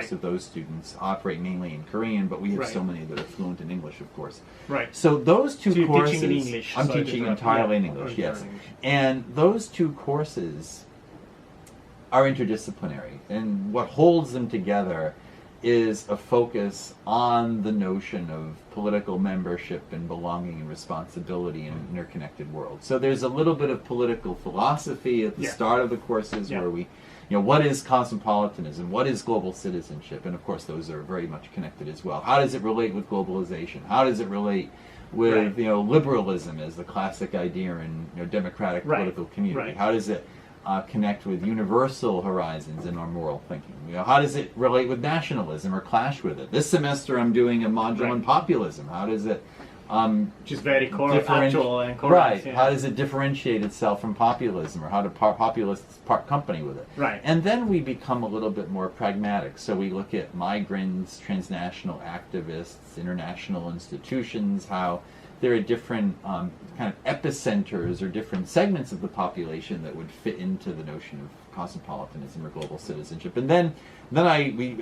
Most of those students operate mainly in Korean, but we have so many that are fluent in English, of course. Right. So those two you're courses, teaching in English. I'm teaching entirely in English, yes. And those two courses are interdisciplinary, and what holds them together is a focus on the notion of political membership and belonging and responsibility in an interconnected world. So there's a little bit of political philosophy at the start of the courses where we, what is cosmopolitanism? What is global citizenship? And of course those are very much connected as well. How does it relate with globalization? How does it relate with, liberalism as the classic idea in democratic political community? How does it connect with universal horizons in our moral thinking? How does it relate with nationalism or clash with it? This semester I'm doing a module on populism. How does it which is very actual and correct. Right. How does it differentiate itself from populism, or how do populists part company with it? Right. And then we become a little bit more pragmatic. So we look at migrants, transnational activists, international institutions, how there are different kind of epicenters or different segments of the population that would fit into the notion of cosmopolitanism or global citizenship. And then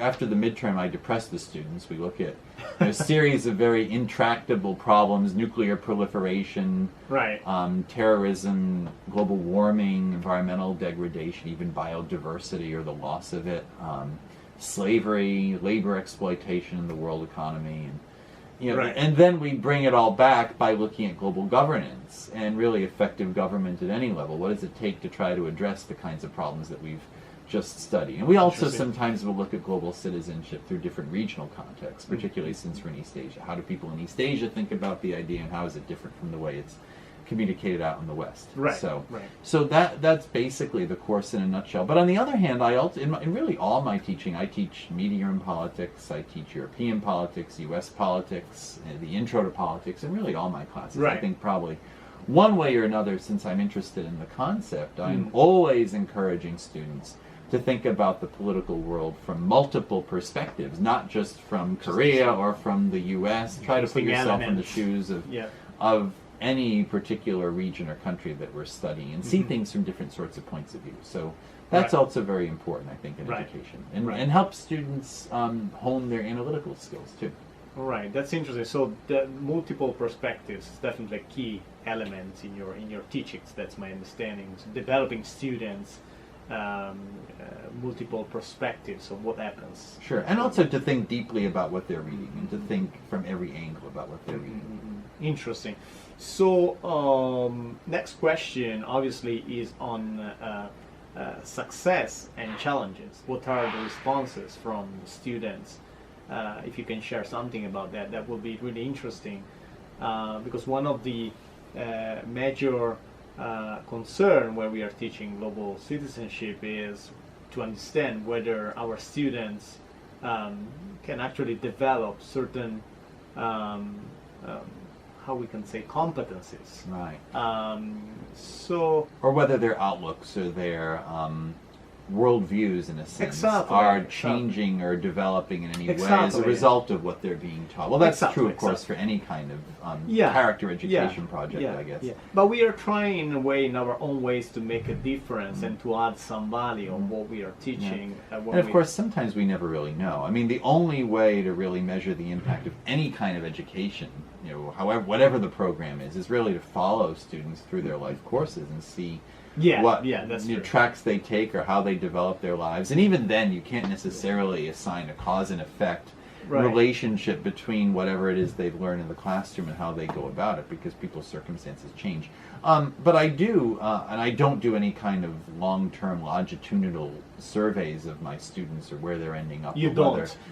after the midterm, I depress the students. We look at a series of very intractable problems: nuclear proliferation, terrorism, global warming, environmental degradation, even biodiversity or the loss of it, slavery, labor exploitation in the world economy, and then we bring it all back by looking at global governance and really effective government at any level. What does it take to try to address the kinds of problems that we've just studied? And we also sometimes will look at global citizenship through different regional contexts, particularly since we're in East Asia. How do people in East Asia think about the idea, and how is it different from the way it's communicated out in the West? So that's basically the course in a nutshell. But on the other hand, I also, in really all my teaching, I teach media and politics, I teach European politics, U.S. politics, the intro to politics, and really all my classes. I think probably one way or another, since I'm interested in the concept, I'm always encouraging students to think about the political world from multiple perspectives, not just from Korea or from the U.S. Try to put yourself in the shoes of any particular region or country that we're studying, and see things from different sorts of points of view. So that's also very important, I think, in education, and help students hone their analytical skills too. Right, that's interesting. So the multiple perspectives is definitely a key element in your teachings. That's my understanding. So developing students multiple perspectives of what happens. Sure, and also to think deeply about what they're reading, and to think from every angle about what they're reading. Interesting. So next question obviously is on success and challenges. What are the responses from students? If you can share something about that, that would be really interesting, because one of the major concern where we are teaching global citizenship is to understand whether our students can actually develop certain how we can say competencies, or whether their outlooks or their worldviews, in a sense, are changing or developing in any way as a result of what they're being taught. Well, that's true, of course, for any kind of character education project, I guess. But we are trying, in a way, in our own ways, to make a difference and to add some value on what we are teaching. And of course, sometimes we never really know. I mean, the only way to really measure the impact of any kind of education, whatever the program is really to follow students through their life courses and see what tracks they take or how they develop their lives. And even then, you can't necessarily assign a cause and effect relationship between whatever it is they've learned in the classroom and how they go about it, because people's circumstances change. But I do, and I don't do any kind of long-term longitudinal surveys of my students or where they're ending up. You don't?